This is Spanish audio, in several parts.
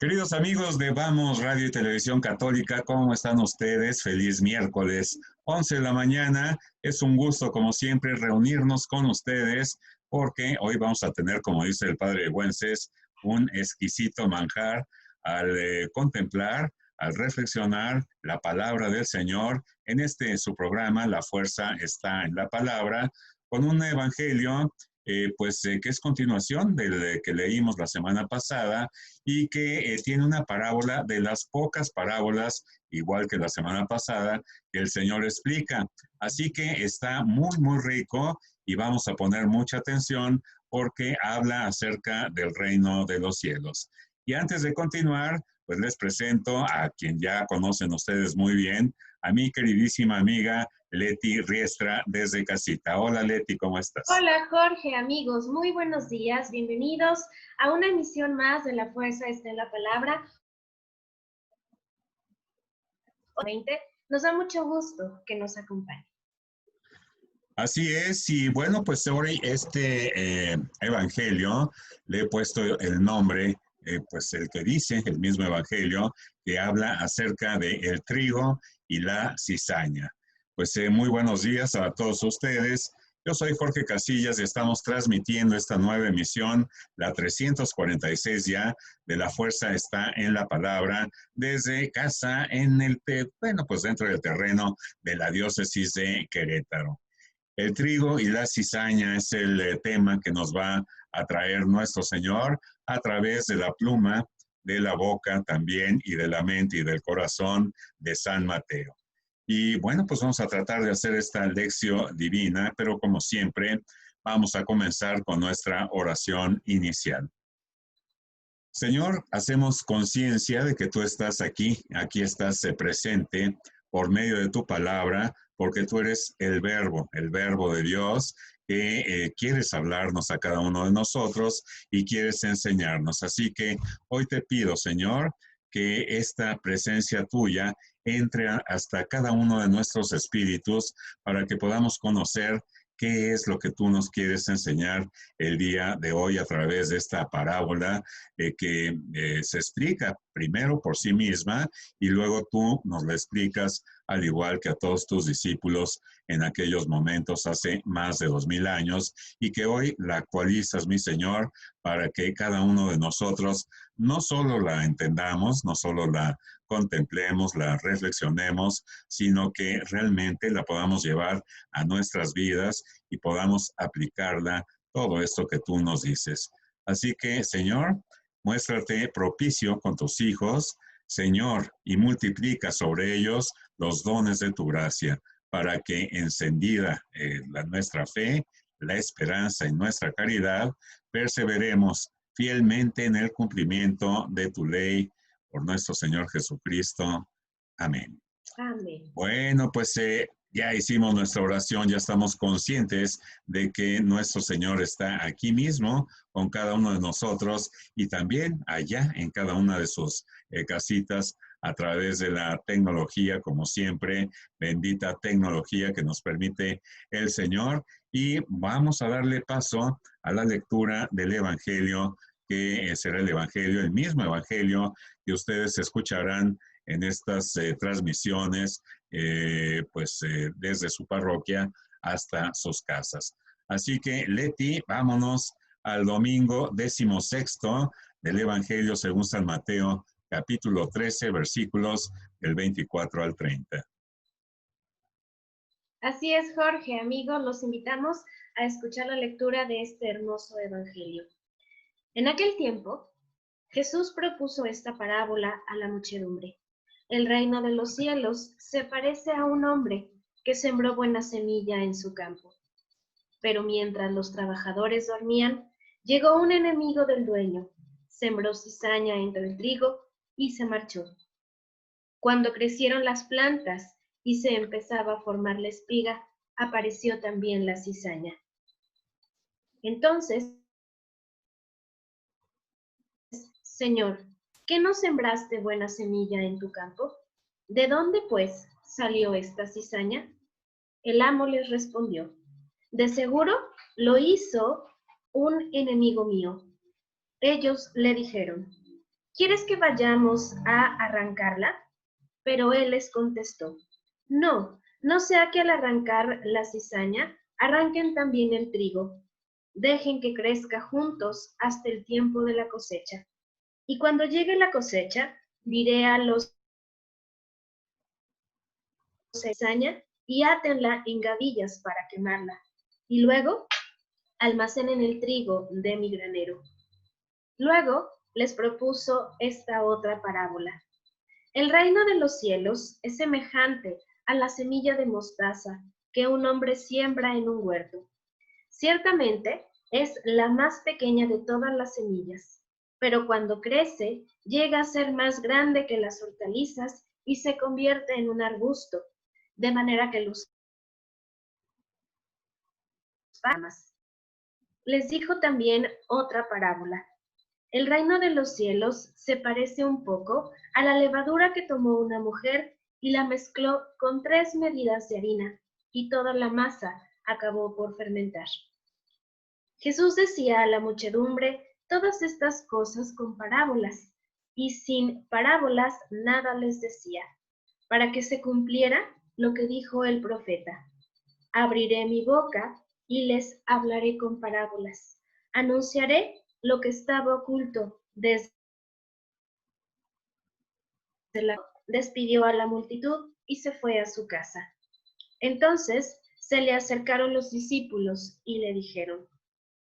Queridos amigos de Vamos Radio y Televisión Católica, ¿cómo están ustedes? Feliz miércoles, 11 de la mañana. Es un gusto, como siempre, reunirnos con ustedes porque hoy vamos a tener, como dice el padre Güences, un exquisito manjar al contemplar, al reflexionar la palabra del Señor en su programa, La Fuerza está en la Palabra, con un evangelio que es continuación del que leímos la semana pasada y que tiene una parábola de las pocas parábolas, igual que la semana pasada, que el Señor explica. Así que está muy, muy rico y vamos a poner mucha atención porque habla acerca del reino de los cielos. Y antes de continuar, pues les presento a quien ya conocen ustedes muy bien, a mi queridísima amiga Leti Riestra desde casita. Hola Leti, ¿cómo estás? Hola Jorge, amigos, muy buenos días, bienvenidos a una emisión más de La Fuerza está en la Palabra. Nos da mucho gusto que nos acompañe. Así es, y bueno, pues hoy evangelio le he puesto el nombre, pues el que dice el mismo evangelio, que habla acerca de el trigo y la cizaña. Pues muy buenos días a todos ustedes. Yo soy Jorge Casillas y estamos transmitiendo esta nueva emisión, la 346 ya, de La Fuerza está en la Palabra, desde casa pues dentro del terreno de la diócesis de Querétaro. El trigo y la cizaña es el tema que nos va a traer nuestro Señor a través de la pluma, de la boca también y de la mente y del corazón de San Mateo. Y bueno, pues vamos a tratar de hacer esta lección divina, pero como siempre, vamos a comenzar con nuestra oración inicial. Señor, hacemos conciencia de que tú estás aquí estás presente por medio de tu palabra, porque tú eres el verbo de Dios que quieres hablarnos a cada uno de nosotros y quieres enseñarnos. Así que hoy te pido, Señor, que esta presencia tuya entre hasta cada uno de nuestros espíritus para que podamos conocer qué es lo que tú nos quieres enseñar el día de hoy a través de esta parábola que se explica primero por sí misma y luego tú nos la explicas al igual que a todos tus discípulos en aquellos momentos hace más de 2000 años y que hoy la actualizas, mi Señor, para que cada uno de nosotros no solo la entendamos, no solo la contemplemos, la reflexionemos, sino que realmente la podamos llevar a nuestras vidas y podamos aplicarla todo esto que tú nos dices. Así que, Señor, muéstrate propicio con tus hijos, Señor, y multiplica sobre ellos los dones de tu gracia, para que encendida nuestra fe, la esperanza y nuestra caridad, perseveremos fielmente en el cumplimiento de tu ley por nuestro Señor Jesucristo. Amén. Amén. Bueno, pues ya hicimos nuestra oración, ya estamos conscientes de que nuestro Señor está aquí mismo con cada uno de nosotros y también allá en cada una de sus casitas a través de la tecnología, como siempre, bendita tecnología que nos permite el Señor. Y vamos a darle paso a la lectura del Evangelio, que será el mismo Evangelio que ustedes escucharán en estas transmisiones desde su parroquia hasta sus casas. Así que, Leti, vámonos al domingo 16 del Evangelio según San Mateo, capítulo 13, versículos del 24 al 30. Así es, Jorge, amigos, los invitamos a escuchar la lectura de este hermoso evangelio. En aquel tiempo, Jesús propuso esta parábola a la muchedumbre. El reino de los cielos se parece a un hombre que sembró buena semilla en su campo. Pero mientras los trabajadores dormían, llegó un enemigo del dueño, sembró cizaña entre el trigo y se marchó. Cuando crecieron las plantas y se empezaba a formar la espiga, apareció también la cizaña. Entonces, Señor, ¿qué no sembraste buena semilla en tu campo? ¿De dónde, pues, salió esta cizaña? El amo les respondió, de seguro lo hizo un enemigo mío. Ellos le dijeron, ¿quieres que vayamos a arrancarla? Pero él les contestó, no, no sea que al arrancar la cizaña, arranquen también el trigo. Dejen que crezca juntos hasta el tiempo de la cosecha. Y cuando llegue la cosecha, diré a los cizaña y átenla en gavillas para quemarla. Y luego almacenen el trigo de mi granero. Luego les propuso esta otra parábola. El reino de los cielos es semejante a la semilla de mostaza que un hombre siembra en un huerto. Ciertamente es la más pequeña de todas las semillas, pero cuando crece llega a ser más grande que las hortalizas y se convierte en un arbusto, de manera que los palmas. Les dijo también otra parábola. El reino de los cielos se parece un poco a la levadura que tomó una mujer y la mezcló con 3 medidas de harina, y toda la masa acabó por fermentar. Jesús decía a la muchedumbre todas estas cosas con parábolas, y sin parábolas nada les decía, para que se cumpliera lo que dijo el profeta. Abriré mi boca y les hablaré con parábolas. Anunciaré lo que estaba oculto desde la... Despidió a la multitud y se fue a su casa. Entonces se le acercaron los discípulos y le dijeron,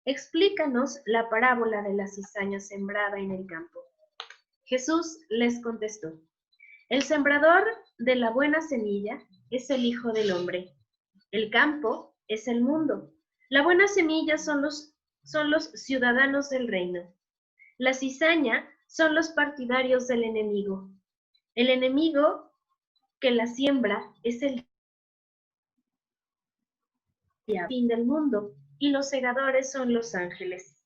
explícanos la parábola de la cizaña sembrada en el campo. Jesús les contestó, el sembrador de la buena semilla es el Hijo del Hombre. El campo es el mundo. La buena semilla son los ciudadanos del reino. La cizaña son los partidarios del enemigo. El enemigo que la siembra es el fin del mundo y los segadores son los ángeles.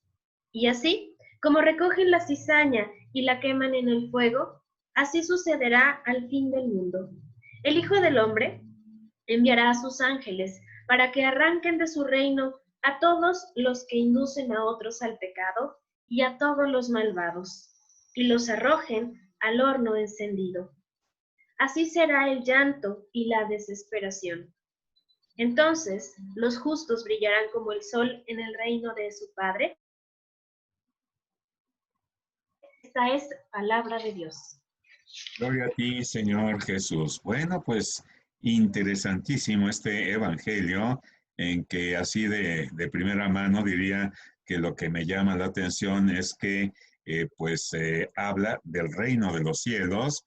Y así, como recogen la cizaña y la queman en el fuego, así sucederá al fin del mundo. El Hijo del Hombre enviará a sus ángeles para que arranquen de su reino a todos los que inducen a otros al pecado y a todos los malvados, y los arrojen al horno encendido. Así será el llanto y la desesperación. Entonces los justos brillarán como el sol en el reino de su Padre. Esta es palabra de Dios. Gloria a ti, Señor Jesús. Bueno, pues interesantísimo este evangelio en que así de primera mano diría que lo que me llama la atención es que habla del reino de los cielos,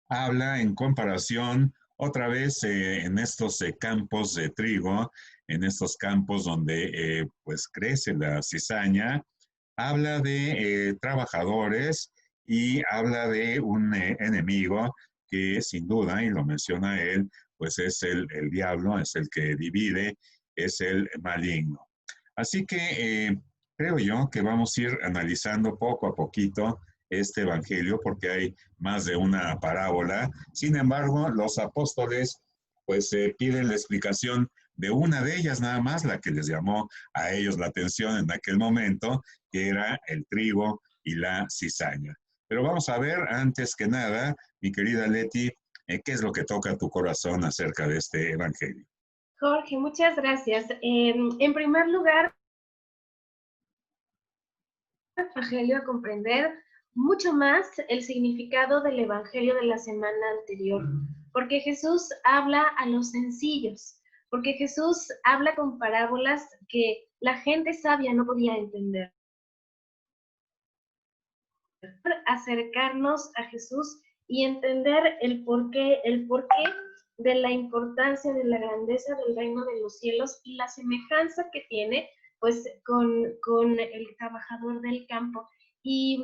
habla en comparación otra vez en estos campos de trigo, en estos campos donde pues crece la cizaña, habla de trabajadores y habla de un enemigo que sin duda, y lo menciona él, pues es el diablo, es el que divide, es el maligno. Así que creo yo que vamos a ir analizando poco a poquito este evangelio porque hay más de una parábola. Sin embargo, los apóstoles pues piden la explicación de una de ellas nada más, la que les llamó a ellos la atención en aquel momento, que era el trigo y la cizaña. Pero vamos a ver, antes que nada, mi querida Leti, ¿qué es lo que toca tu corazón acerca de este evangelio? Jorge, muchas gracias. En primer lugar, el evangelio a comprender mucho más el significado del evangelio de la semana anterior, porque Jesús habla a los sencillos, porque Jesús habla con parábolas que la gente sabia no podía entender. Acercarnos a Jesús y entender el porqué de la importancia, de la grandeza del reino de los cielos y la semejanza que tiene pues con el trabajador del campo. Y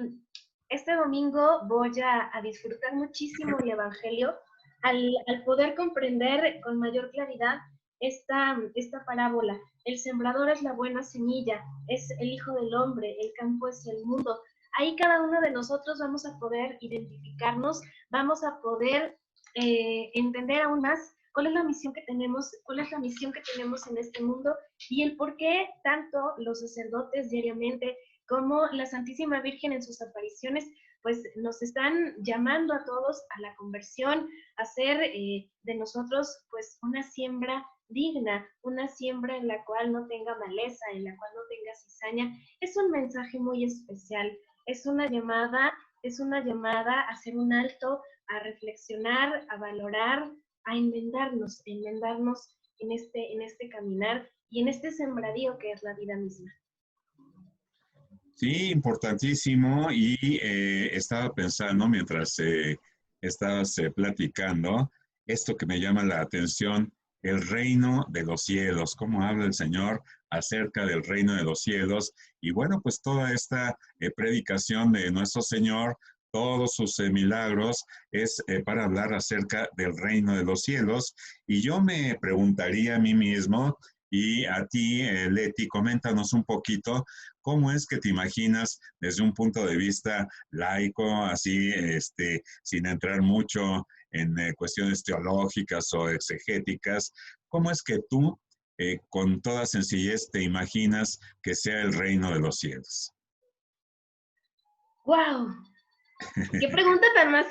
este domingo voy a disfrutar muchísimo el Evangelio al poder comprender con mayor claridad esta parábola. El sembrador es la buena semilla, es el Hijo del Hombre, el campo es el mundo. Ahí cada uno de nosotros vamos a poder identificarnos, vamos a poder entender aún más cuál es la misión que tenemos, cuál es la misión que tenemos en este mundo y el por qué tanto los sacerdotes diariamente cómo la Santísima Virgen en sus apariciones pues nos están llamando a todos a la conversión, a hacer de nosotros pues una siembra digna, una siembra en la cual no tenga maleza, en la cual no tenga cizaña. Es un mensaje muy especial, es una llamada a hacer un alto, a reflexionar, a valorar, a enmendarnos en este caminar y en este sembradío que es la vida misma. Sí, importantísimo. Y estaba pensando mientras estabas platicando, esto que me llama la atención, el reino de los cielos, cómo habla el Señor acerca del reino de los cielos. Y bueno, pues toda esta predicación de nuestro Señor, todos sus milagros, es para hablar acerca del reino de los cielos. Y yo me preguntaría a mí mismo, y a ti, Leti, coméntanos un poquito. ¿Cómo es que te imaginas desde un punto de vista laico, así, sin entrar mucho en cuestiones teológicas o exegéticas? ¿Cómo es que tú, con toda sencillez, te imaginas que sea el reino de los cielos? ¡Wow! Qué pregunta tan más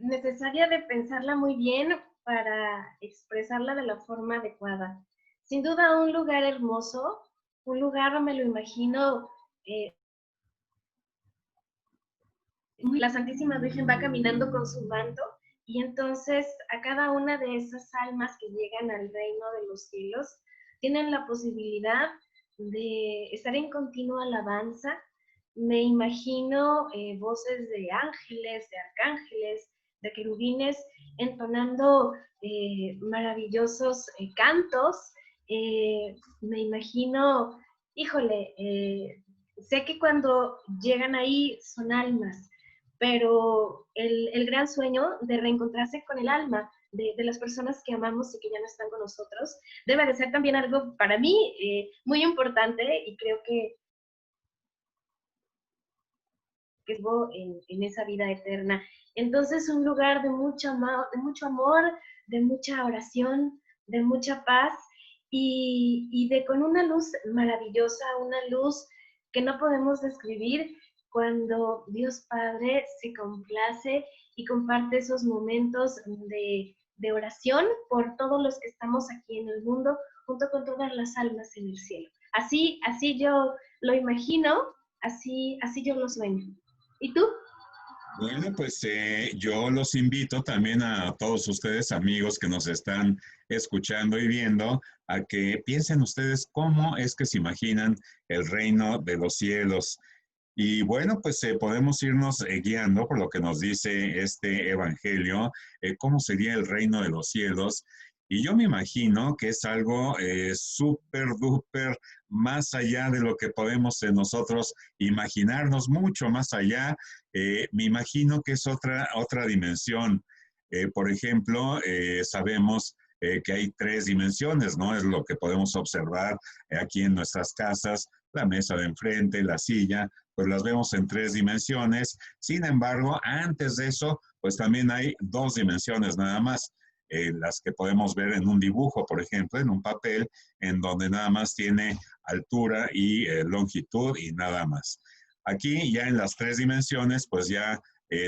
necesaria de pensarla muy bien para expresarla de la forma adecuada. Sin duda, un lugar hermoso, un lugar me lo imagino, la Santísima Virgen va caminando con su manto y entonces a cada una de esas almas que llegan al reino de los cielos tienen la posibilidad de estar en continua alabanza. Me imagino voces de ángeles, de arcángeles, de querubines entonando maravillosos cantos. Me imagino, híjole, sé que cuando llegan ahí son almas, pero el gran sueño de reencontrarse con el alma de las personas que amamos y que ya no están con nosotros debe de ser también algo para mí muy importante, y creo que es en esa vida eterna. Entonces, un lugar de mucho amor, de mucha oración, de mucha paz y de con una luz maravillosa, una luz que no podemos describir, cuando Dios Padre se complace y comparte esos momentos de oración por todos los que estamos aquí en el mundo, junto con todas las almas en el cielo. Así yo lo imagino, así yo lo sueño. ¿Y tú? Bueno, pues yo los invito también a todos ustedes, amigos que nos están escuchando y viendo, a que piensen ustedes cómo es que se imaginan el reino de los cielos. Y bueno, pues podemos irnos guiando por lo que nos dice este evangelio, cómo sería el reino de los cielos. Y yo me imagino que es algo súper, duper, más allá de lo que podemos nosotros imaginarnos, mucho más allá. Me imagino que es otra dimensión. Por ejemplo, sabemos que hay tres dimensiones, ¿no? Es lo que podemos observar aquí en nuestras casas, la mesa de enfrente, la silla, pues las vemos en tres dimensiones. Sin embargo, antes de eso, pues también hay dos dimensiones nada más. Las que podemos ver en un dibujo, por ejemplo, en un papel, en donde nada más tiene altura y longitud y nada más. Aquí ya en las tres dimensiones, pues ya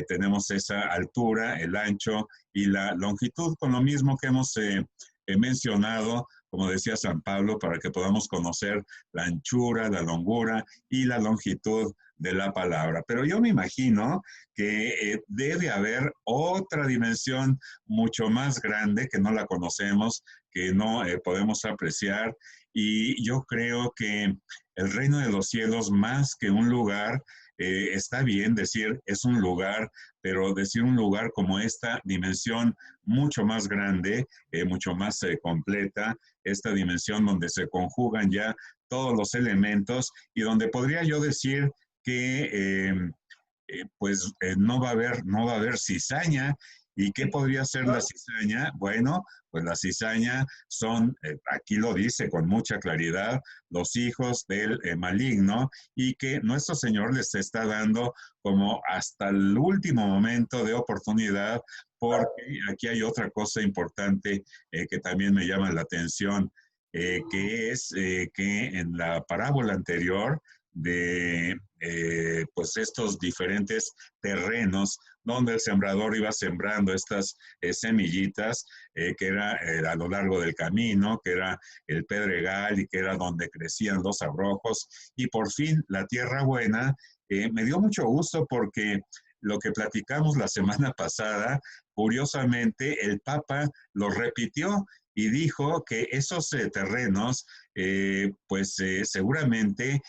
tenemos esa altura, el ancho y la longitud, con lo mismo que hemos mencionado, como decía San Pablo, para que podamos conocer la anchura, la longura y la longitud de la palabra. Pero yo me imagino que debe haber otra dimensión mucho más grande que no la conocemos, que no podemos apreciar. Y yo creo que el reino de los cielos, más que un lugar, está bien decir es un lugar, pero decir un lugar como esta dimensión mucho más grande, mucho más completa, esta dimensión donde se conjugan ya todos los elementos y donde podría yo decir que no va a haber cizaña. ¿Y qué podría ser la cizaña? Bueno, pues la cizaña son, aquí lo dice con mucha claridad, los hijos del maligno, y que nuestro Señor les está dando como hasta el último momento de oportunidad, porque aquí hay otra cosa importante que también me llama la atención, que es que en la parábola anterior de pues estos diferentes terrenos donde el sembrador iba sembrando estas semillitas que era a lo largo del camino, que era el pedregal y que era donde crecían los abrojos. Y por fin la tierra buena. Me dio mucho gusto porque lo que platicamos la semana pasada, curiosamente el Papa lo repitió y dijo que esos terrenos, pues seguramente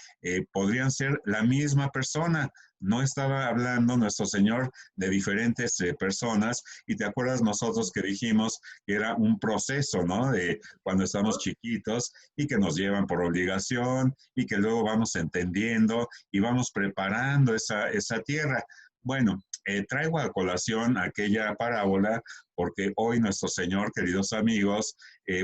podrían ser la misma persona. No estaba hablando nuestro Señor de diferentes personas, y te acuerdas nosotros que dijimos que era un proceso, ¿no? De cuando estamos chiquitos y que nos llevan por obligación y que luego vamos entendiendo y vamos preparando esa tierra. Bueno, traigo a colación aquella parábola porque hoy nuestro Señor, queridos amigos,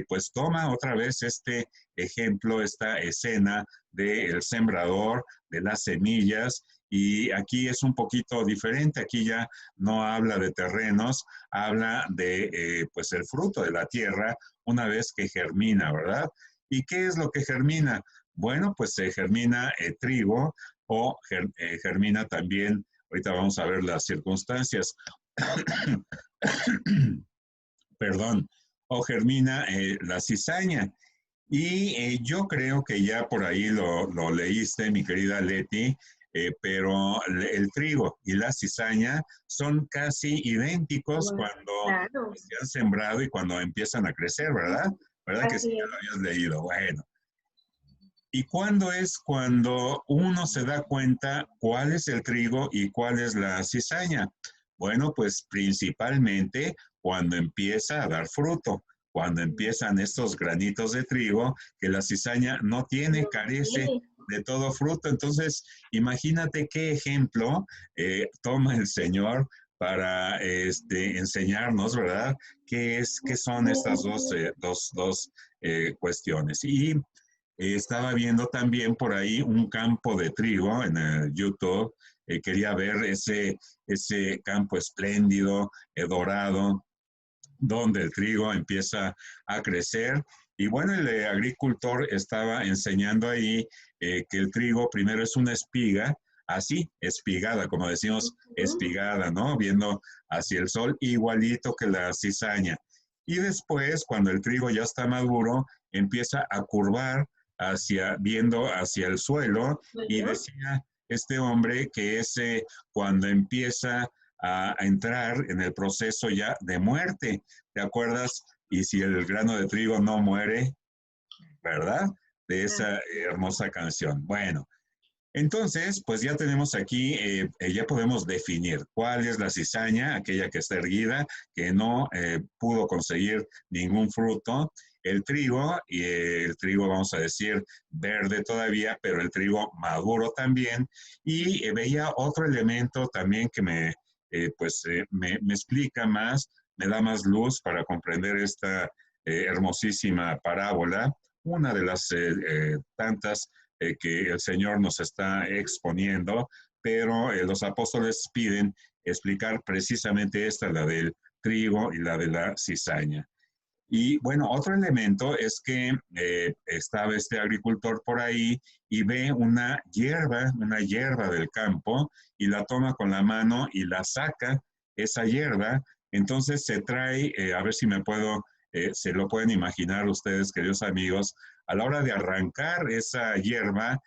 pues toma otra vez este ejemplo, esta escena del sembrador, de las semillas, y aquí es un poquito diferente. Aquí ya no habla de terrenos, habla de pues el fruto de la tierra una vez que germina, ¿verdad? ¿Y qué es lo que germina? Bueno, pues se germina trigo o germina también, ahorita vamos a ver las circunstancias, perdón, o germina la cizaña. Y yo creo que ya por ahí lo leíste, mi querida Leti, pero el trigo y la cizaña son casi idénticos Bueno, cuando claro, se han sembrado y cuando empiezan a crecer, ¿verdad? ¿Verdad que sí así ya es. lo habías leído? Bueno. ¿Y cuándo es cuando uno se da cuenta cuál es el trigo y cuál es la cizaña? Bueno, pues principalmente cuando empieza a dar fruto, cuando empiezan estos granitos de trigo que la cizaña no tiene, No carece tiene. de todo fruto. Entonces, imagínate qué ejemplo toma el Señor para enseñarnos, ¿verdad? ¿Qué son estas dos cuestiones? Y estaba viendo también por ahí un campo de trigo en el YouTube. Quería ver ese campo espléndido, dorado, donde el trigo empieza a crecer. Y bueno, el agricultor estaba enseñando ahí que el trigo primero es una espiga, así, espigada, como decimos, Ujú. espigada, ¿no? Viendo hacia el sol, igualito que la cizaña. Y después, cuando el trigo ya está maduro, empieza a curvar viendo hacia el suelo, y Bueno, decía este hombre que ese cuando empieza a entrar en el proceso ya de muerte. ¿Te acuerdas? Y si el grano de trigo no muere, ¿verdad? De esa así hermosa canción. Bueno, entonces, pues ya tenemos aquí, ya podemos definir cuál es la cizaña, aquella que está erguida, que no pudo conseguir ningún fruto. El trigo, y el trigo vamos a decir verde todavía, pero el trigo maduro también. Y veía otro elemento también que me explica más, me da más luz para comprender esta hermosísima parábola, una de las tantas que el Señor nos está exponiendo, pero los apóstoles piden explicar precisamente esta, la del trigo y la de la cizaña. Y bueno, otro elemento es que estaba este agricultor por ahí y ve una hierba del campo, y la toma con la mano y la saca, esa hierba. Entonces se trae, a ver si se lo pueden imaginar ustedes, queridos amigos, a la hora de arrancar esa hierba,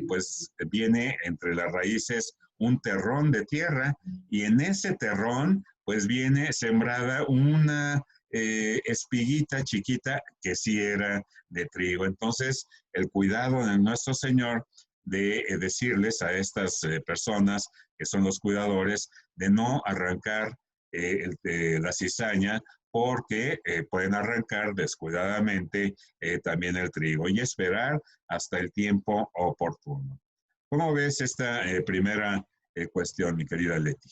pues viene entre las raíces un terrón de tierra, y en ese terrón pues viene sembrada una espiguita chiquita que sí era de trigo. Entonces, el cuidado de nuestro Señor de decirles a estas personas que son los cuidadores de no arrancar la cizaña, porque pueden arrancar descuidadamente también el trigo, y esperar hasta el tiempo oportuno. ¿Cómo ves esta primera cuestión, mi querida Leti?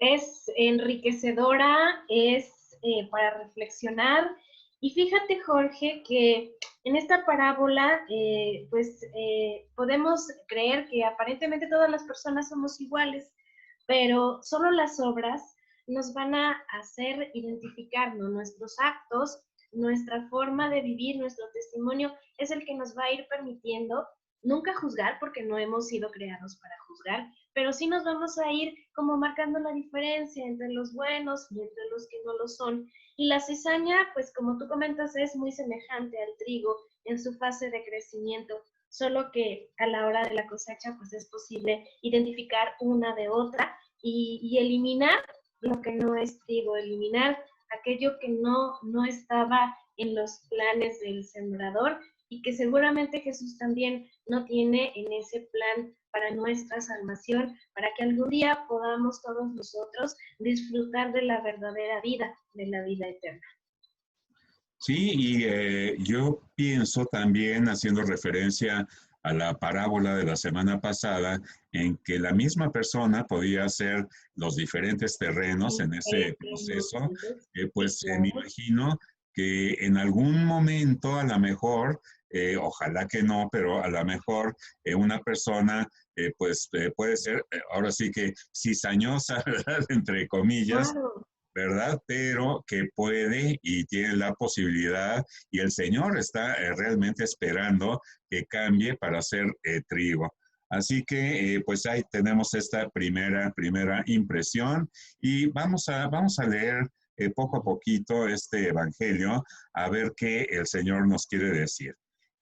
es enriquecedora, es para reflexionar. Y fíjate, Jorge, que en esta parábola, podemos creer que aparentemente todas las personas somos iguales, pero solo las obras nos van a hacer identificarnos, nuestros actos, nuestra forma de vivir, nuestro testimonio es el que nos va a ir permitiendo nunca juzgar porque no hemos sido creados para juzgar, pero sí nos vamos a ir como marcando la diferencia entre los buenos y entre los que no lo son. Y la cizaña, pues como tú comentas, es muy semejante al trigo en su fase de crecimiento, solo que a la hora de la cosecha, pues es posible identificar una de otra y eliminar lo que no es trigo, eliminar aquello que no estaba en los planes del sembrador y que seguramente Jesús también no tiene en ese plan para nuestra salvación, para que algún día podamos todos nosotros disfrutar de la verdadera vida, de la vida eterna. Sí, y yo pienso también, haciendo referencia a la parábola de la semana pasada, en que la misma persona podía hacer los diferentes terrenos en ese proceso, Sí, pues me claro. imagino que en algún momento, a lo mejor, ojalá que no, pero a lo mejor una persona, pues puede ser, ahora sí que cizañosa, ¿verdad? Entre comillas, Claro. ¿verdad? Pero que puede y tiene la posibilidad y el Señor está realmente esperando que cambie para hacer trigo. Así que pues ahí tenemos esta primera impresión y vamos a leer poco a poquito este evangelio a ver qué el Señor nos quiere decir.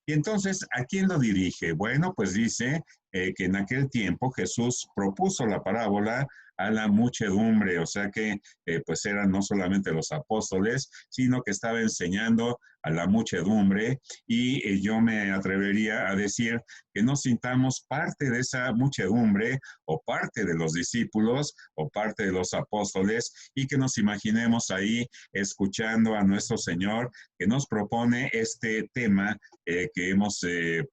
Y entonces, ¿a quién lo dirige? Bueno, pues dice que en aquel tiempo Jesús propuso la parábola a la muchedumbre, o sea que pues eran no solamente los apóstoles, sino que estaba enseñando a la muchedumbre y yo me atrevería a decir que nos sintamos parte de esa muchedumbre o parte de los discípulos o parte de los apóstoles y que nos imaginemos ahí escuchando a nuestro Señor que nos propone este tema que hemos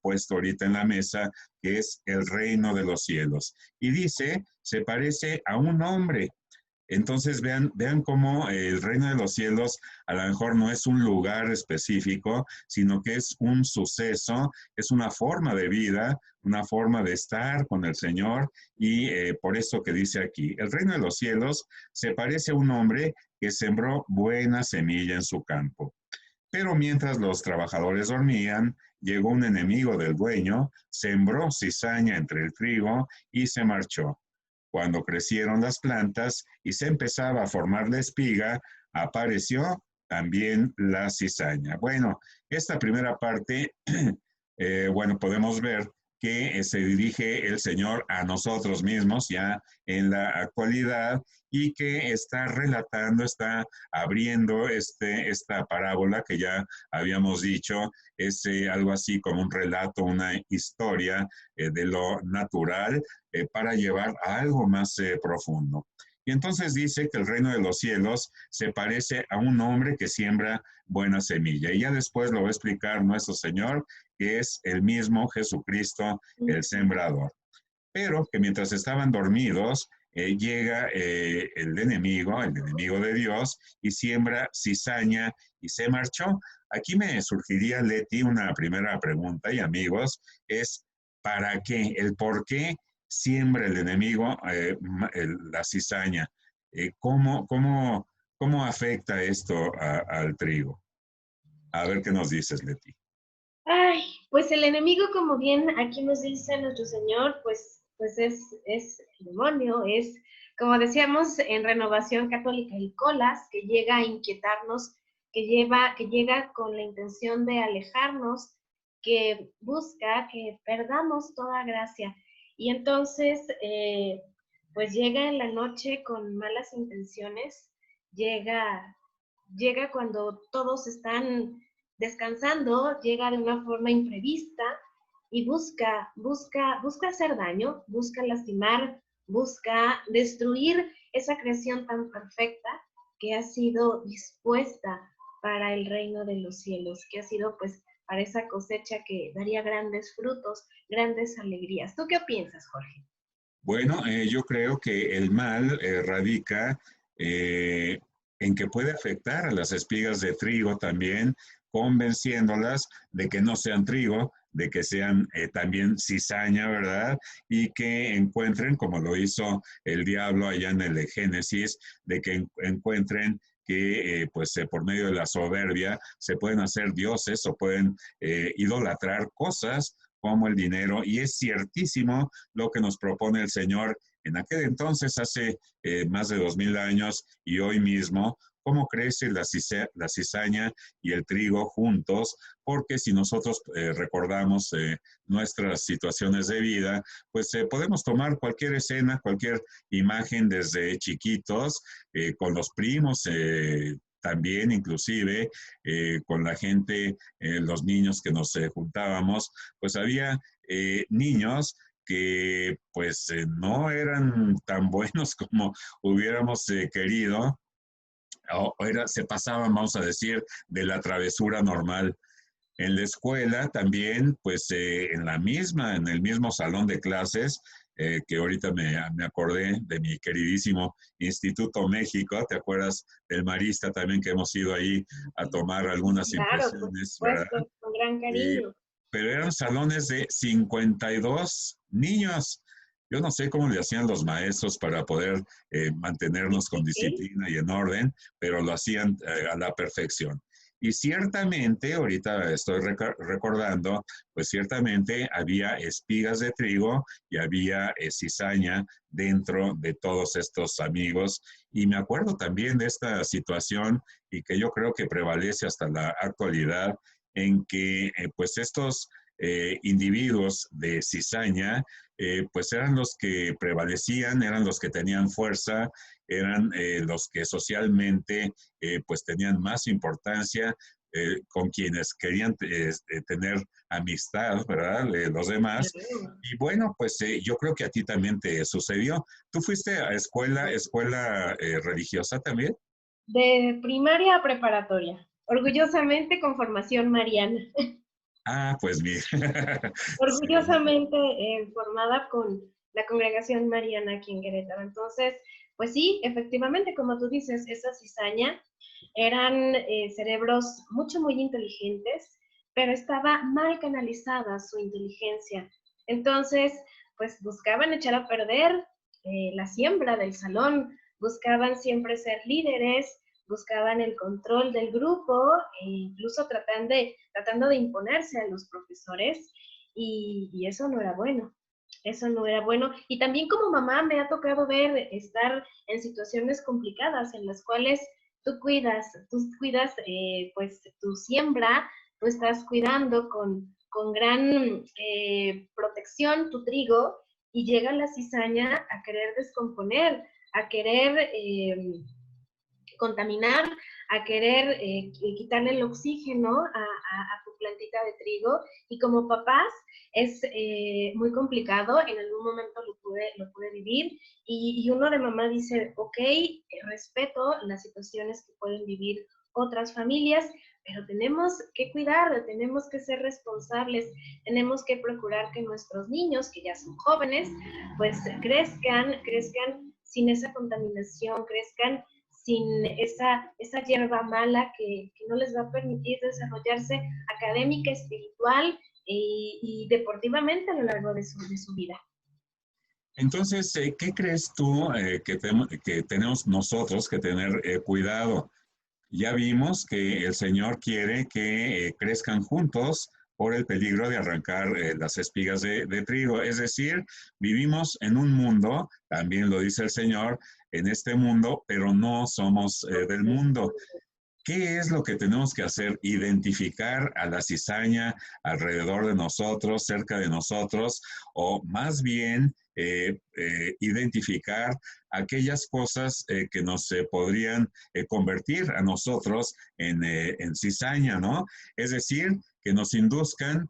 puesto ahorita en la mesa, que es el reino de los cielos. Y dice, se parece a un hombre. Entonces vean cómo el reino de los cielos a lo mejor no es un lugar específico, sino que es un suceso, es una forma de vida, una forma de estar con el Señor y por eso que dice aquí, el reino de los cielos se parece a un hombre que sembró buena semilla en su campo. Pero mientras los trabajadores dormían, llegó un enemigo del dueño, sembró cizaña entre el trigo y se marchó. Cuando crecieron las plantas y se empezaba a formar la espiga, apareció también la cizaña. Bueno, esta primera parte, bueno, podemos ver que se dirige el Señor a nosotros mismos ya en la actualidad y que está relatando, está abriendo esta parábola que ya habíamos dicho, es algo así como un relato, una historia de lo natural para llevar a algo más profundo. Y entonces dice que el reino de los cielos se parece a un hombre que siembra buena semilla. Y ya después lo va a explicar nuestro Señor, que es el mismo Jesucristo, el sembrador. Pero que mientras estaban dormidos, llega el enemigo de Dios, y siembra cizaña y se marchó. Aquí me surgiría, Leti, una primera pregunta, y amigos, es ¿para qué? El por qué siembra el enemigo la cizaña. ¿Cómo afecta esto al trigo? A ver qué nos dices, Leti. Ay, pues el enemigo, como bien aquí nos dice nuestro Señor, pues es el demonio, es, como decíamos en Renovación Católica, el colas, que llega a inquietarnos, que llega con la intención de alejarnos, que busca que perdamos toda gracia. Y entonces, pues llega en la noche con malas intenciones, llega, llega cuando todos están descansando, llega de una forma imprevista y busca hacer daño, busca lastimar, busca destruir esa creación tan perfecta que ha sido dispuesta para el reino de los cielos, que ha sido pues para esa cosecha que daría grandes frutos, grandes alegrías. ¿Tú qué piensas, Jorge? Bueno, yo creo que el mal radica eh, en que puede afectar a las espigas de trigo también, convenciéndolas de que no sean trigo, de que sean también cizaña, ¿verdad? Y que encuentren, como lo hizo el diablo allá en el Génesis, de que encuentren que pues por medio de la soberbia se pueden hacer dioses o pueden idolatrar cosas como el dinero. Y es ciertísimo lo que nos propone el Señor en aquel entonces, hace más de 2000 años, y hoy mismo, cómo crece la cizaña y el trigo juntos, porque si nosotros recordamos nuestras situaciones de vida, pues podemos tomar cualquier escena, cualquier imagen desde chiquitos, con los primos, también inclusive con la gente, los niños que nos juntábamos, pues había niños que pues no eran tan buenos como hubiéramos querido, se pasaban, vamos a decir, de la travesura normal. En la escuela también, pues en el mismo salón de clases, que ahorita me acordé de mi queridísimo Instituto México, ¿te acuerdas del Marista también que hemos ido ahí a tomar algunas Claro, por impresiones, ¿verdad? supuesto, con gran Y, cariño. pero eran salones de 52 niños. Yo no sé cómo le hacían los maestros para poder mantenernos con Sí, disciplina y en orden, pero lo hacían a la perfección. Y ciertamente, ahorita estoy recordando, pues ciertamente había espigas de trigo y había cizaña dentro de todos estos amigos. Y me acuerdo también de esta situación y que yo creo que prevalece hasta la actualidad, en que pues estos individuos de cizaña pues eran los que prevalecían, eran los que tenían fuerza, eran los que socialmente pues tenían más importancia, con quienes querían tener amistad, ¿verdad? Los demás. claro. Y bueno, pues yo creo que a ti también te sucedió. ¿Tú fuiste a escuela religiosa también? De primaria a preparatoria, orgullosamente con formación mariana, Ah, pues bien. Sí. orgullosamente formada con la congregación mariana aquí en Querétaro. Entonces, pues sí, efectivamente, como tú dices, esa cizaña eran cerebros muy inteligentes, pero estaba mal canalizada su inteligencia. Entonces, pues buscaban echar a perder la siembra del salón, buscaban siempre ser líderes, buscaban el control del grupo, e incluso tratando de imponerse a los profesores, y eso no era bueno. Eso no era bueno. Y también como mamá me ha tocado ver estar en situaciones complicadas en las cuales tú cuidas pues tu siembra, tú estás cuidando con gran protección tu trigo y llega la cizaña a querer descomponer, a querer contaminar, a querer quitarle el oxígeno a tu plantita de trigo. Y como papás es muy complicado, en algún momento lo pude vivir, y uno de mamá dice, ok, respeto las situaciones que pueden vivir otras familias, pero tenemos que cuidar, tenemos que ser responsables, tenemos que procurar que nuestros niños, que ya son jóvenes, pues crezcan sin esa contaminación, crezcan sin esa hierba mala que no les va a permitir desarrollarse académica, espiritual y deportivamente a lo largo de su vida. Entonces, ¿qué crees tú que tenemos nosotros que tener cuidado? Ya vimos que el Señor quiere que crezcan juntos por el peligro de arrancar las espigas de trigo. Es decir, vivimos en un mundo, también lo dice el Señor, en este mundo, pero no somos del mundo. ¿Qué es lo que tenemos que hacer? Identificar a la cizaña alrededor de nosotros, cerca de nosotros, o más bien identificar aquellas cosas que nos podrían convertir a nosotros en cizaña, ¿no? Es decir, que nos induzcan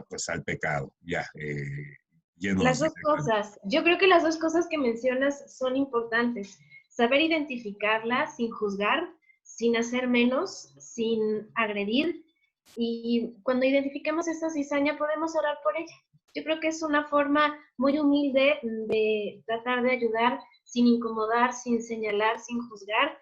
pues, al pecado, ya, Las yéndonos dos directamente. cosas. Yo creo que las dos cosas que mencionas son importantes. Saber identificarlas sin juzgar, sin hacer menos, sin agredir. Y cuando identifiquemos esta cizaña podemos orar por ella. Yo creo que es una forma muy humilde de tratar de ayudar sin incomodar, sin señalar, sin juzgar.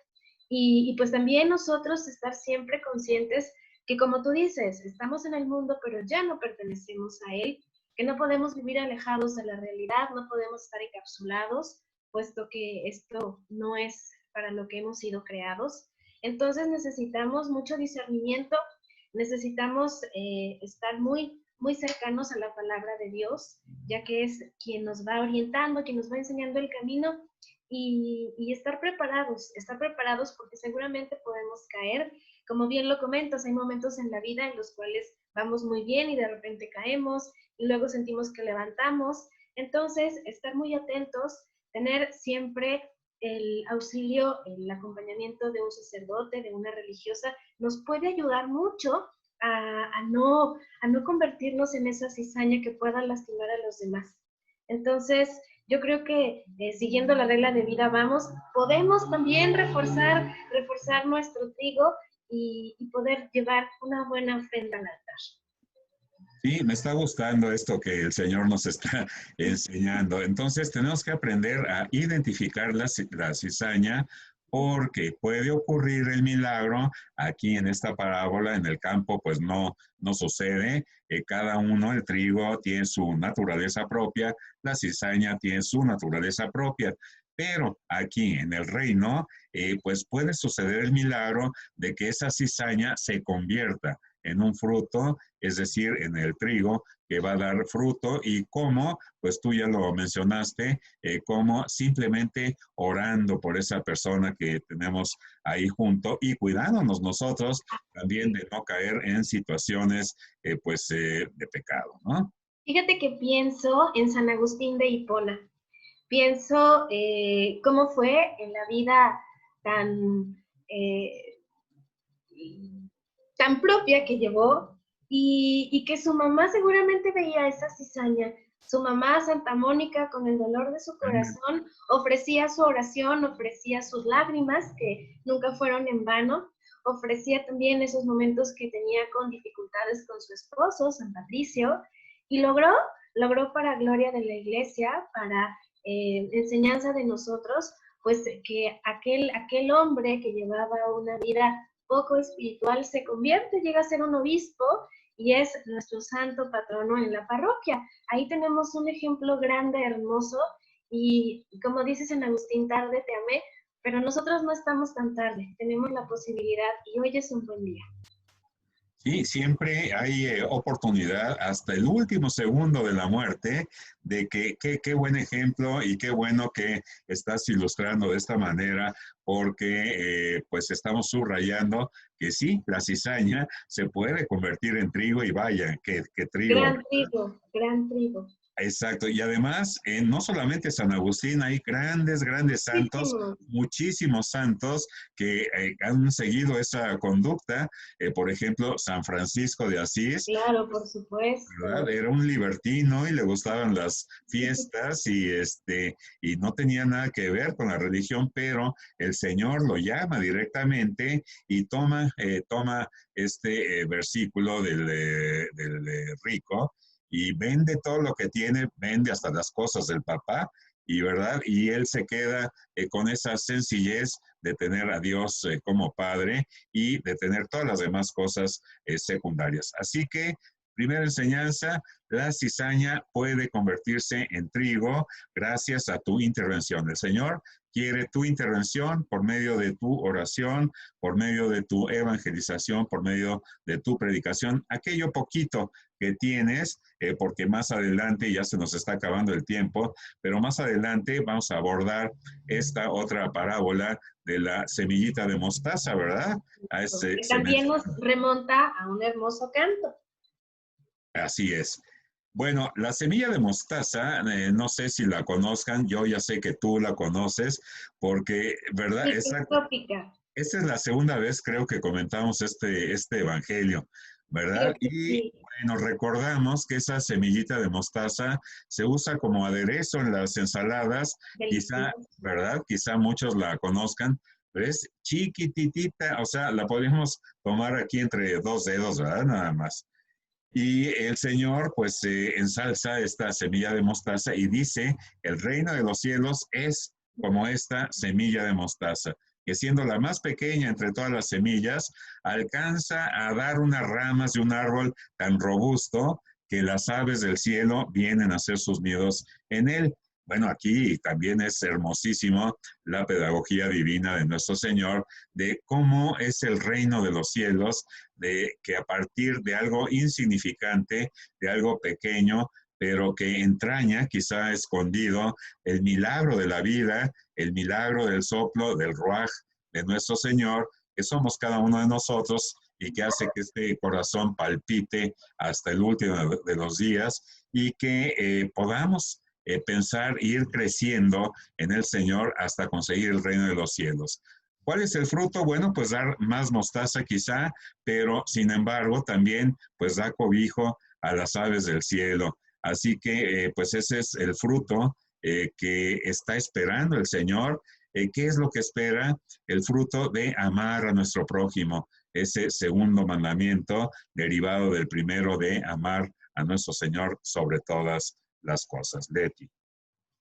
Y pues también nosotros estar siempre conscientes que, como tú dices, estamos en el mundo, pero ya no pertenecemos a él, que no podemos vivir alejados de la realidad, no podemos estar encapsulados, puesto que esto no es para lo que hemos sido creados. Entonces necesitamos mucho discernimiento, necesitamos estar muy muy cercanos a la palabra de Dios, ya que es quien nos va orientando, quien nos va enseñando el camino y estar preparados porque seguramente podemos caer. Como bien lo comentas, hay momentos en la vida en los cuales vamos muy bien y de repente caemos y luego sentimos que levantamos. Entonces, estar muy atentos, tener siempre el auxilio, el acompañamiento de un sacerdote, de una religiosa, nos puede ayudar mucho a no convertirnos en esa cizaña que pueda lastimar a los demás. Entonces, yo creo que siguiendo la regla de vida vamos, podemos también reforzar nuestro trigo y poder llevar una buena ofrenda al altar. Sí, me está gustando esto que el Señor nos está enseñando. Entonces, tenemos que aprender a identificar la cizaña porque puede ocurrir el milagro. Aquí en esta parábola, en el campo, pues no sucede. Cada uno, el trigo tiene su naturaleza propia, la cizaña tiene su naturaleza propia. Pero aquí en el reino, pues puede suceder el milagro de que esa cizaña se convierta en un fruto, es decir, en el trigo que va a dar fruto. ¿Y cómo? Pues tú ya lo mencionaste, cómo simplemente orando por esa persona que tenemos ahí junto y cuidándonos nosotros también de no caer en situaciones de pecado, ¿no? Fíjate que pienso en San Agustín de Hipona. Pienso cómo fue en la vida tan, eh, tan propia que llevó y que su mamá seguramente veía esa cizaña. Su mamá, Santa Mónica, con el dolor de su corazón, ofrecía su oración, ofrecía sus lágrimas, que nunca fueron en vano, ofrecía también esos momentos que tenía con dificultades con su esposo, San Patricio, y logró para gloria de la Iglesia, para enseñanza de nosotros, pues que aquel hombre que llevaba una vida poco espiritual se convierte, llega a ser un obispo y es nuestro santo patrono en la parroquia. Ahí tenemos un ejemplo grande, hermoso, y como dice San Agustín, tarde te amé, pero nosotros no estamos tan tarde, tenemos la posibilidad y hoy es un buen día. Sí, siempre hay oportunidad hasta el último segundo de la muerte de que qué buen ejemplo y qué bueno que estás ilustrando de esta manera porque pues estamos subrayando que sí, la cizaña se puede convertir en trigo y vaya, que trigo. Gran trigo, gran trigo. Exacto, y además, no solamente San Agustín, hay grandes santos, muchísimos santos que han seguido esa conducta. Por ejemplo, San Francisco de Asís, claro, por supuesto, ¿verdad? Era un libertino y le gustaban las fiestas y no tenía nada que ver con la religión, pero el Señor lo llama directamente y toma este versículo del rico y vende todo lo que tiene, vende hasta las cosas del papá, y verdad, y él se queda con esa sencillez de tener a Dios como padre y de tener todas las demás cosas secundarias. Así que, primera enseñanza, la cizaña puede convertirse en trigo gracias a tu intervención. El Señor quiere tu intervención por medio de tu oración, por medio de tu evangelización, por medio de tu predicación, aquello poquito que tienes, porque más adelante ya se nos está acabando el tiempo, pero más adelante vamos a abordar esta otra parábola de la semillita de mostaza, ¿verdad? Que también nos remonta a un hermoso canto. Así es. Bueno, la semilla de mostaza, no sé si la conozcan, yo ya sé que tú la conoces, porque, ¿verdad? Esta es la segunda vez, creo que comentamos este evangelio, ¿verdad? Y bueno, recordamos que esa semillita de mostaza se usa como aderezo en las ensaladas, quizá, ¿verdad? Quizá muchos la conozcan, pero es chiquititita, o sea, la podemos tomar aquí entre dos dedos, ¿verdad? Nada más. Y el Señor pues ensalza esta semilla de mostaza y dice, el reino de los cielos es como esta semilla de mostaza, que siendo la más pequeña entre todas las semillas, alcanza a dar unas ramas de un árbol tan robusto que las aves del cielo vienen a hacer sus nidos en él. Bueno, aquí también es hermosísimo la pedagogía divina de nuestro Señor, de cómo es el reino de los cielos, de que a partir de algo insignificante, de algo pequeño, pero que entraña, quizá escondido, el milagro de la vida, el milagro del soplo, del ruaj de nuestro Señor, que somos cada uno de nosotros y que hace que este corazón palpite hasta el último de los días y que podamos pensar, ir creciendo en el Señor hasta conseguir el reino de los cielos. ¿Cuál es el fruto? Bueno, pues dar más mostaza quizá, pero sin embargo también pues da cobijo a las aves del cielo. Así que pues ese es el fruto que está esperando el Señor. ¿Qué es lo que espera? El fruto de amar a nuestro prójimo, ese segundo mandamiento derivado del primero de amar a nuestro Señor sobre todas las cosas. Leti.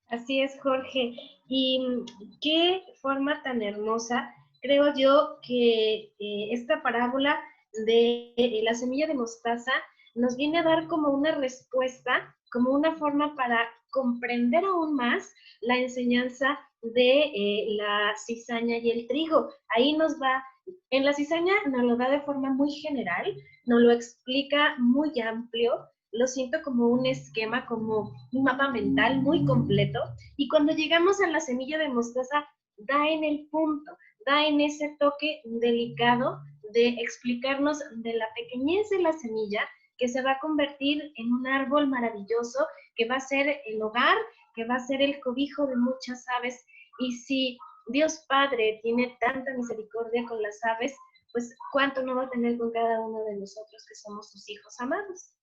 Así es, Jorge. Y qué forma tan hermosa, creo yo, que esta parábola de la semilla de mostaza nos viene a dar como una respuesta, como una forma para comprender aún más la enseñanza de la cizaña y el trigo. Ahí nos va, en la cizaña nos lo da de forma muy general, nos lo explica muy amplio, lo siento como un esquema, como un mapa mental muy completo. Y cuando llegamos a la semilla de mostaza, da en el punto, da en ese toque delicado de explicarnos de la pequeñez de la semilla que se va a convertir en un árbol maravilloso, que va a ser el hogar, que va a ser el cobijo de muchas aves. Y si Dios Padre tiene tanta misericordia con las aves, pues cuánto no va a tener con cada uno de nosotros que somos sus hijos amados.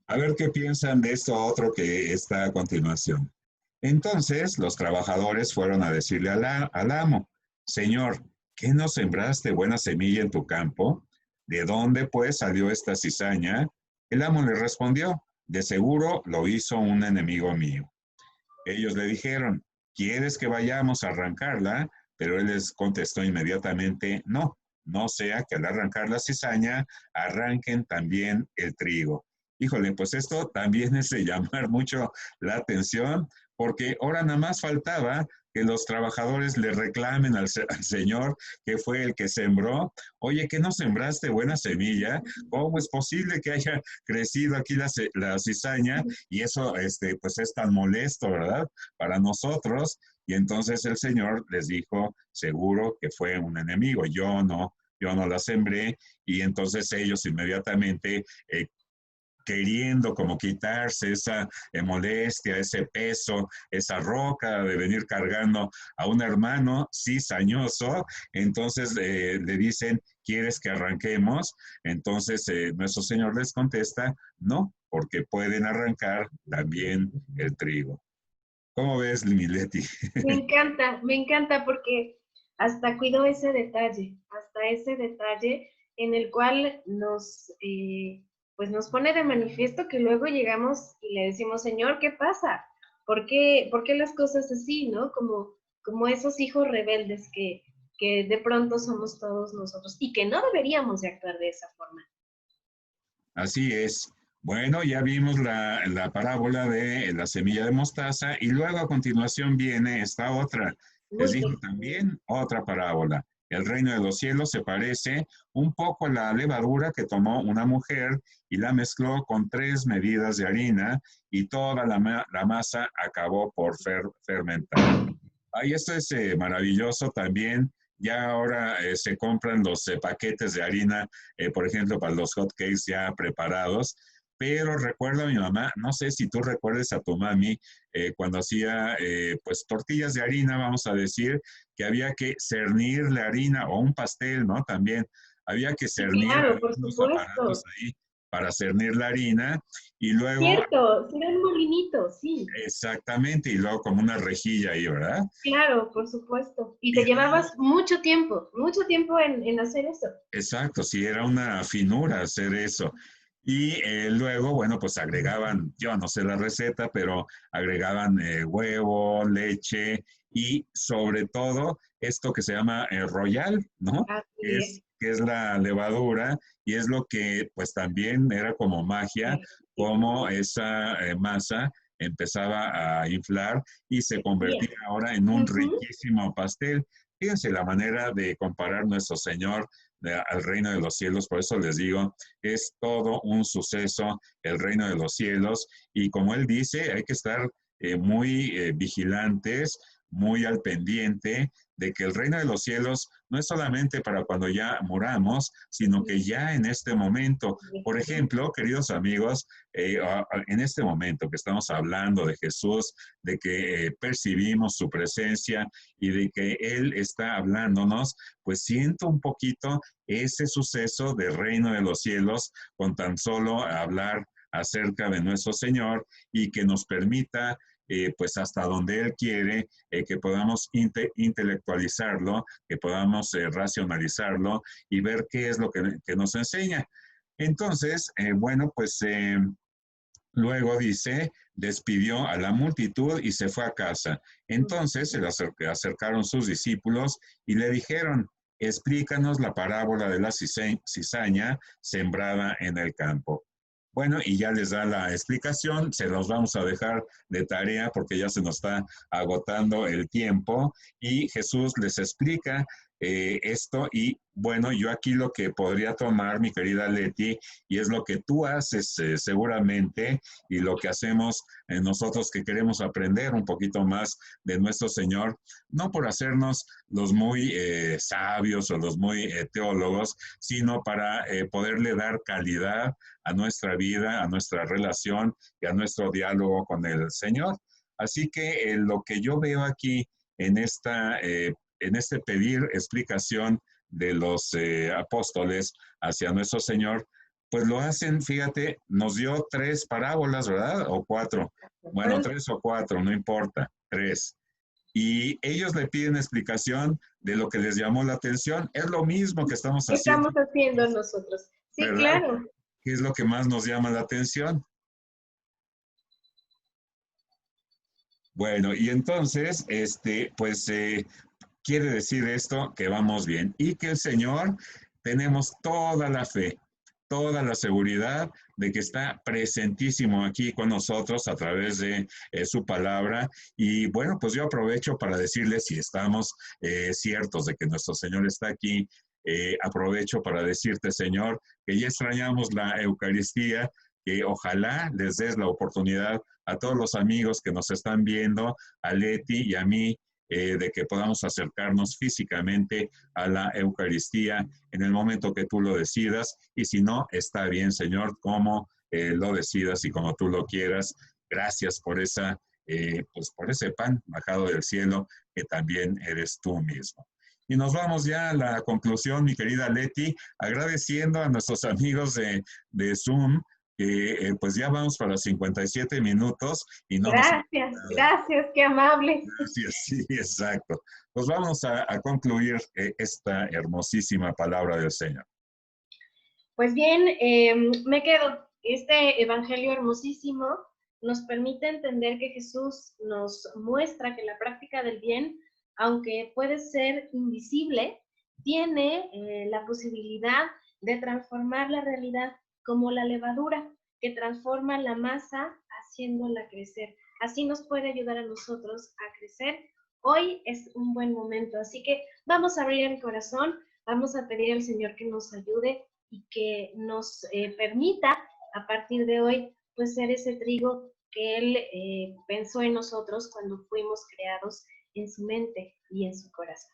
A ver qué piensan de esto otro que está a continuación. Entonces los trabajadores fueron a decirle al amo, Señor, ¿qué no sembraste buena semilla en tu campo? ¿De dónde pues salió esta cizaña? El amo le respondió, de seguro lo hizo un enemigo mío. Ellos le dijeron, ¿quieres que vayamos a arrancarla? Pero él les contestó inmediatamente, no, no sea que al arrancar la cizaña arranquen también el trigo. Híjole, pues esto también es de llamar mucho la atención, porque ahora nada más faltaba que los trabajadores le reclamen al Señor, que fue el que sembró. Oye, ¿qué no sembraste buena semilla? ¿Cómo es posible que haya crecido aquí la cizaña? Y eso, pues es tan molesto, ¿verdad? Para nosotros. Y entonces el Señor les dijo, seguro que fue un enemigo, yo no la sembré. Y entonces ellos inmediatamente queriendo como quitarse esa molestia, ese peso, esa roca de venir cargando a un hermano cizañoso, entonces le dicen, ¿quieres que arranquemos? Entonces nuestro Señor les contesta, no, porque pueden arrancar también el trigo. ¿Cómo ves, Mileti? Me encanta porque hasta cuidó hasta ese detalle en el cual pues nos pone de manifiesto que luego llegamos y le decimos, Señor, ¿qué pasa? ¿Por qué las cosas así, no? Como esos hijos rebeldes que de pronto somos todos nosotros y que no deberíamos de actuar de esa forma. Así es. Bueno, ya vimos la parábola de la semilla de mostaza y luego a continuación viene esta otra. Les Muy dijo pequeño. también otra parábola. El reino de los cielos se parece un poco a la levadura que tomó una mujer y la mezcló con 3 medidas de harina y toda la masa acabó por fermentar. Ay, esto es maravilloso también. Ya ahora se compran los paquetes de harina, por ejemplo, para los hot cakes ya preparados. Pero recuerdo a mi mamá, no sé si tú recuerdes a tu mami, cuando hacía pues tortillas de harina, vamos a decir, que había que cernir la harina o un pastel, ¿no? También había que Sí, cernir, claro, había por unos aparatos supuesto. ahí para cernir la harina y luego, Cierto, será un molinito, sí. exactamente, y luego como una rejilla ahí, ¿verdad? Claro, por supuesto. Y te Y llevabas mucho tiempo en hacer eso. exacto, sí, era una finura hacer eso. Y luego, bueno, pues agregaban, yo no sé la receta, pero agregaban huevo, leche y sobre todo esto que se llama royal, ¿no? Así es. Que es la levadura y es lo que pues también era como magia, como esa masa empezaba a inflar y se convertía Bien. ahora en un Ujú. riquísimo pastel. Fíjense la manera de comparar nuestro Señor al reino de los cielos, por eso les digo, es todo un suceso el reino de los cielos y como él dice, hay que estar muy vigilantes, muy al pendiente de que el reino de los cielos no es solamente para cuando ya muramos, sino que ya en este momento, por ejemplo, queridos amigos, en este momento que estamos hablando de Jesús, de que percibimos su presencia y de que Él está hablándonos, pues siento un poquito ese suceso del reino de los cielos con tan solo hablar acerca de nuestro Señor y que nos permita pues hasta donde Él quiere, que podamos intelectualizarlo, que podamos racionalizarlo y ver qué es lo que nos enseña. Entonces, bueno, pues luego dice, despidió a la multitud y se fue a casa. Entonces se le acercaron sus discípulos y le dijeron, explícanos la parábola de la cizaña sembrada en el campo. Bueno, y ya les da la explicación, se los vamos a dejar de tarea porque ya se nos está agotando el tiempo y Jesús les explica esto y bueno, yo aquí lo que podría tomar, mi querida Leti, y es lo que tú haces seguramente y lo que hacemos nosotros que queremos aprender un poquito más de nuestro Señor, no por hacernos los muy sabios o los muy teólogos, sino para poderle dar calidad a nuestra vida, a nuestra relación y a nuestro diálogo con el Señor. Así que lo que yo veo aquí en en este pedir explicación de los apóstoles hacia nuestro Señor, pues lo hacen, fíjate, nos dio 3 parábolas, ¿verdad? O 4. Bueno, 3 o 4, no importa, 3. Y ellos le piden explicación de lo que les llamó la atención. Es lo mismo que estamos ¿Qué haciendo, estamos haciendo nosotros? Sí, ¿verdad? claro. ¿Qué es lo que más nos llama la atención? Bueno, y entonces, pues quiere decir esto que vamos bien y que el Señor tenemos toda la fe, toda la seguridad de que está presentísimo aquí con nosotros a través de su palabra. Y bueno, pues yo aprovecho para decirles si estamos ciertos de que nuestro Señor está aquí. Aprovecho para decirte, Señor, que ya extrañamos la Eucaristía, que ojalá les des la oportunidad a todos los amigos que nos están viendo, a Leti y a mí, de que podamos acercarnos físicamente a la Eucaristía en el momento que tú lo decidas. Y si no, está bien, Señor, como lo decidas y como tú lo quieras. Gracias por pues por ese pan bajado del cielo que también eres tú mismo. Y nos vamos ya a la conclusión, mi querida Leti, agradeciendo a nuestros amigos de Zoom, que pues ya vamos para 57 minutos y no nos... Gracias, gracias, qué amable. Gracias, sí, exacto. Pues vamos a concluir esta hermosísima palabra del Señor. Pues bien, me quedo. Este evangelio hermosísimo nos permite entender que Jesús nos muestra que la práctica del bien, aunque puede ser invisible, tiene la posibilidad de transformar la realidad como la levadura que transforma la masa haciéndola crecer. Así nos puede ayudar a nosotros a crecer. Hoy es un buen momento, así que vamos a abrir el corazón, vamos a pedir al Señor que nos ayude y que nos permita a partir de hoy pues ser ese trigo que Él pensó en nosotros cuando fuimos creados en su mente y en su corazón.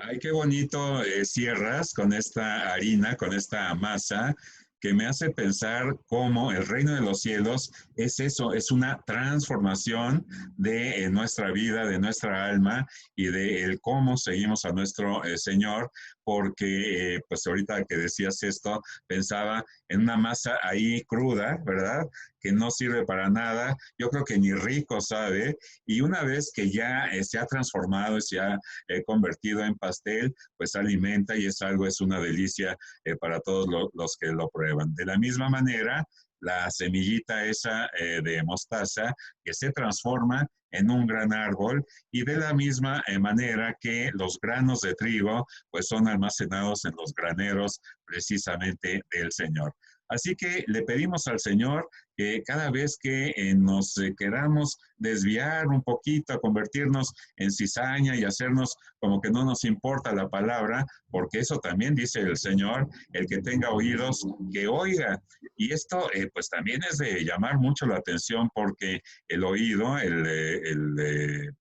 Ay, qué bonito cierras con esta harina, con esta masa, que me hace pensar cómo el reino de los cielos es eso, es una transformación de nuestra vida, de nuestra alma y de el cómo seguimos a nuestro Señor, porque pues ahorita que decías esto, pensaba en una masa ahí cruda, ¿verdad? Que no sirve para nada, yo creo que ni rico sabe, y una vez que ya se ha transformado, se ha convertido en pastel, pues alimenta y es algo, es una delicia para todos los que lo prueban. De la misma manera, la semillita esa de mostaza que se transforma en un gran árbol y de la misma manera que los granos de trigo pues son almacenados en los graneros precisamente del Señor. Así que le pedimos al Señor que cada vez que nos queramos desviar un poquito, convertirnos en cizaña y hacernos como que no nos importa la palabra, porque eso también dice el Señor, el que tenga oídos, que oiga. Y esto pues también es de llamar mucho la atención porque el oído,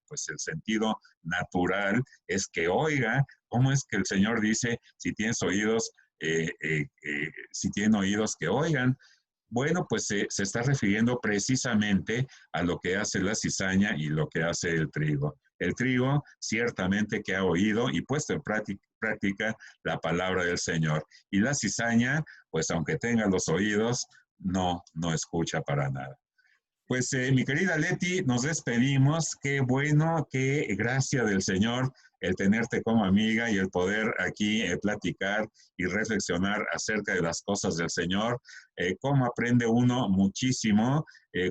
pues el sentido natural es que oiga. ¿Cómo es que el Señor dice, si tienes oídos, si tienen oídos que oigan? Bueno, pues se está refiriendo precisamente a lo que hace la cizaña y lo que hace el trigo. El trigo ciertamente que ha oído y puesto en práctica la palabra del Señor. Y la cizaña, pues aunque tenga los oídos, no escucha para nada. Pues mi querida Leti, nos despedimos. Qué bueno, qué gracia del Señor el tenerte como amiga y el poder aquí platicar y reflexionar acerca de las cosas del Señor. Cómo aprende uno muchísimo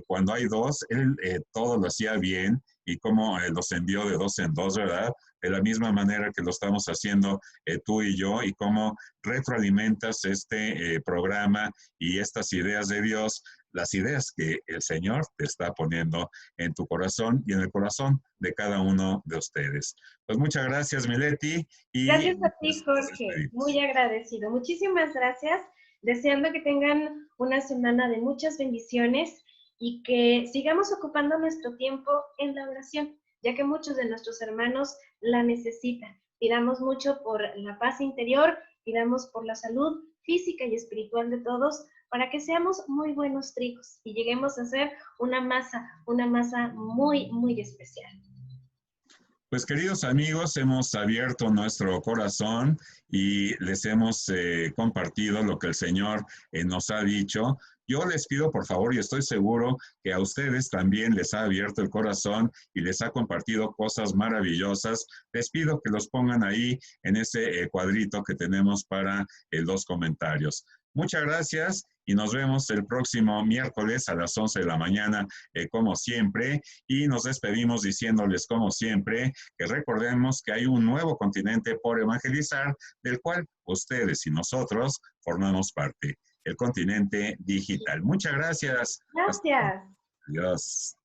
cuando hay dos. Él todo lo hacía bien y cómo los envió de dos en dos, ¿verdad? De la misma manera que lo estamos haciendo tú y yo, y cómo retroalimentas este programa y estas ideas de Dios, las ideas que el Señor te está poniendo en tu corazón y en el corazón de cada uno de ustedes. Pues muchas gracias, Mileti. Gracias Y a pues, ti, nos Jorge. despedimos. Muy agradecido. Muchísimas gracias. Deseando que tengan una semana de muchas bendiciones y que sigamos ocupando nuestro tiempo en la oración, ya que muchos de nuestros hermanos la necesitan. Pidamos mucho por la paz interior, pidamos por la salud física y espiritual de todos, para que seamos muy buenos trigos y lleguemos a ser una masa muy, muy especial. Pues queridos amigos, hemos abierto nuestro corazón y les hemos compartido lo que el Señor nos ha dicho. Yo les pido por favor, y estoy seguro que a ustedes también les ha abierto el corazón y les ha compartido cosas maravillosas. Les pido que los pongan ahí en ese cuadrito que tenemos para los comentarios. Muchas gracias y nos vemos el próximo miércoles a las 11 de la mañana, como siempre. Y nos despedimos diciéndoles, como siempre, que recordemos que hay un nuevo continente por evangelizar, del cual ustedes y nosotros formamos parte, el continente digital. Muchas gracias. Gracias. Adiós.